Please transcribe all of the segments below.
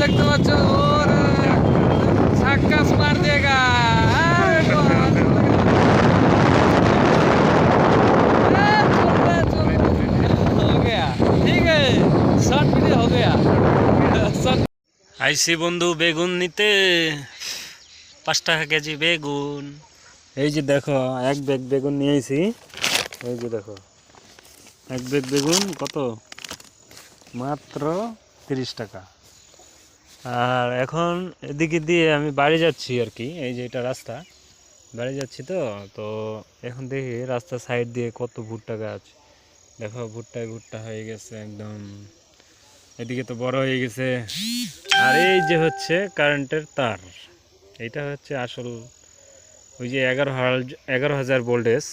দেখতে পাচ্ছ ওর छक्का मार देगा हो गया ठीक है 60 मिनट हो गया আইসি বন্ধু বেগুন নিতে 5 টাকা কেজি বেগুন। এই যে দেখো এক ব্যাগ বেগুন নিয়ে আইছি। এই যে দেখো এক ব্যাগ বেগুন কত, মাত্র 30 টাকা। আর এখন এদিকে দিয়ে আমি বাড়ি যাচ্ছি আর কি, এই যে এটা রাস্তা, বাড়ি যাচ্ছি তো তো এখন দেখি রাস্তার সাইড দিয়ে কত ভুট্টা গাছ, দেখো ভুট্টায় ভুট্টা হয়ে গেছে একদম, এদিকে তো বড় হয়ে গেছে। আর এই যে হচ্ছে কারেন্টের তার, এইটা হচ্ছে আসল ওই যে 11,000 ভোল্টেজ।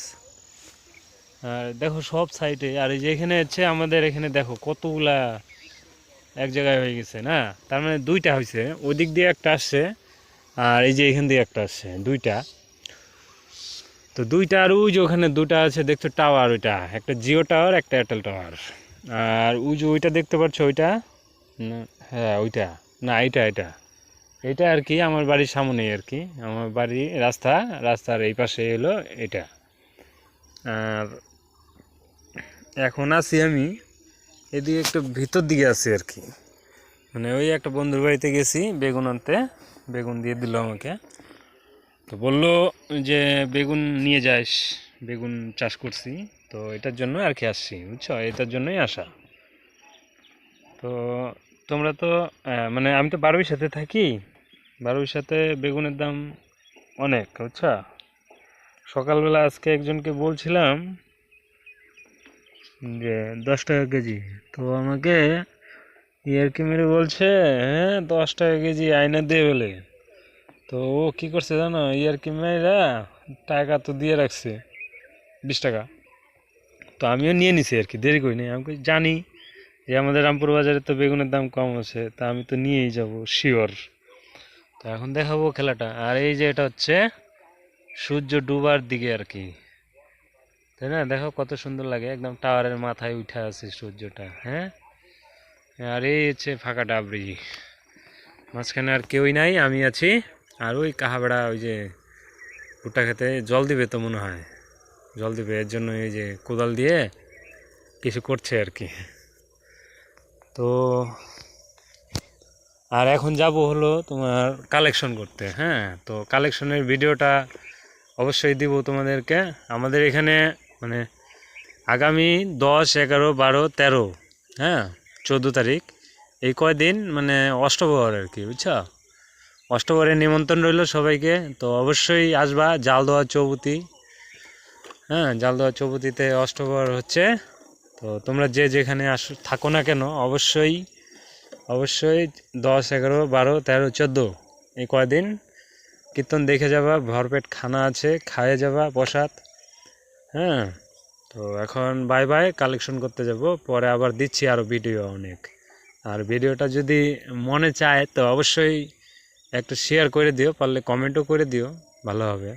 আর দেখো সব সাইডে, আর এই যে এখানে হচ্ছে আমাদের এখানে দেখো কতগুলা এক জায়গায় হয়ে গেছে না, তার মানে দুইটা হয়েছে, ওই দিক দিয়ে একটা আসছে আর এই যে এখান দিয়ে একটা আসছে, দুইটা। তো দুইটা, আর ওই যে ওখানে দুটা আছে দেখছো টাওয়ার, ওইটা একটা জিও টাওয়ার একটা এয়ারটেল টাওয়ার। আর ওই যে ওইটা দেখতে পাচ্ছ ওইটা, হ্যাঁ ওইটা না, এটা এটা এটা আর কি আমার বাড়ির সামনেই আর কি, আমার বাড়ি রাস্তার এই পাশে এলো এটা। আর এখন আছি আমি এদিকে একটু ভিতর দিকে আছি আর কি, মানে ওই একটা বন্ধুর বাড়িতে গেছি বেগুন আনতে, বেগুন দিয়ে দিল আমাকে, তো বললো যে বেগুন নিয়ে যাস, বেগুন চাষ করছি, তো এটার জন্য আর কি আসছি, বুঝছো, এটার জন্যই আসা। তো তোমরা তো মানে আমি তো বারোই সাথে থাকি, বারোই সাথে বেগুনের দাম অনেক, বুঝছো। সকালবেলা আজকে একজনকে বলছিলাম যে 10 টাকা কেজি, তো আমাকে ইয়ারকি মেরে বলছে হ্যাঁ 10 টাকা কেজি আয়না দিয়ে বলে। তো ও কী করছে জানো, ইয়ারকি মেয়েরা টাকা তো দিয়ে রাখছে 20 টাকা, তো আমিও নিয়ে নিছি আর কি, দেরি করিনি, আমি জানি যে আমাদের রামপুর বাজারে তো বেগুনের দাম কম আছে, তা আমি তো নিয়েই যাব শিওর। তো এখন দেখাবো খেলাটা। আর এই যে এটা হচ্ছে সূর্য ডুবার দিকে আর কি, তাই না, দেখো কত সুন্দর লাগে, একদম টাওয়ারের মাথায় উঠে আছে সূর্যটা, হ্যাঁ। আর এই হচ্ছে ফাঁকা ডাবরি, মাঝখানে আর কেউই নাই, আমি আছি। আর ওই কাহাবেড়া ওই যে ভুট্টা খেতে জল দিবে তো মনে হয়, জল দিবে, এর জন্য এই যে কোদাল দিয়ে কিছু করছে আর কি। তো আর এখন যাব হলো তোমার কালেকশন করতে, হ্যাঁ, তো কালেকশনের ভিডিওটা অবশ্যই দিব তোমাদেরকে। আমাদের এখানে মানে আগামী 10, 11, 12, 13, হ্যাঁ 14 তারিখ, এই কয়দিন মানে অষ্টপ্রহর আর কি, বুঝছো, অষ্টপ্রহরের নিমন্ত্রণ রইল সবাইকে, তো অবশ্যই আসবা। জাল দেওয়া চৌপতি, হ্যাঁ জাল দেওয়া চৌপতিতে অষ্টপ্রহর হচ্ছে, তো তোমরা যে যেখানে থাকো না কেন অবশ্যই অবশ্যই 10, 11, 12, 13, 14 এই কয়দিন কীর্তন দেখে যাবা, ভরপেট খানা আছে, খাইয়ে যাবা প্রসাদ, হ্যাঁ। তো এখন বাই বাই, কালেকশন করতে যাব, পরে আবার দিচ্ছি আরও ভিডিও অনেক। আর ভিডিওটা যদি মনে চায় তো অবশ্যই একটা শেয়ার করে দিও, পারলে কমেন্টও করে দিও, ভালো হবে।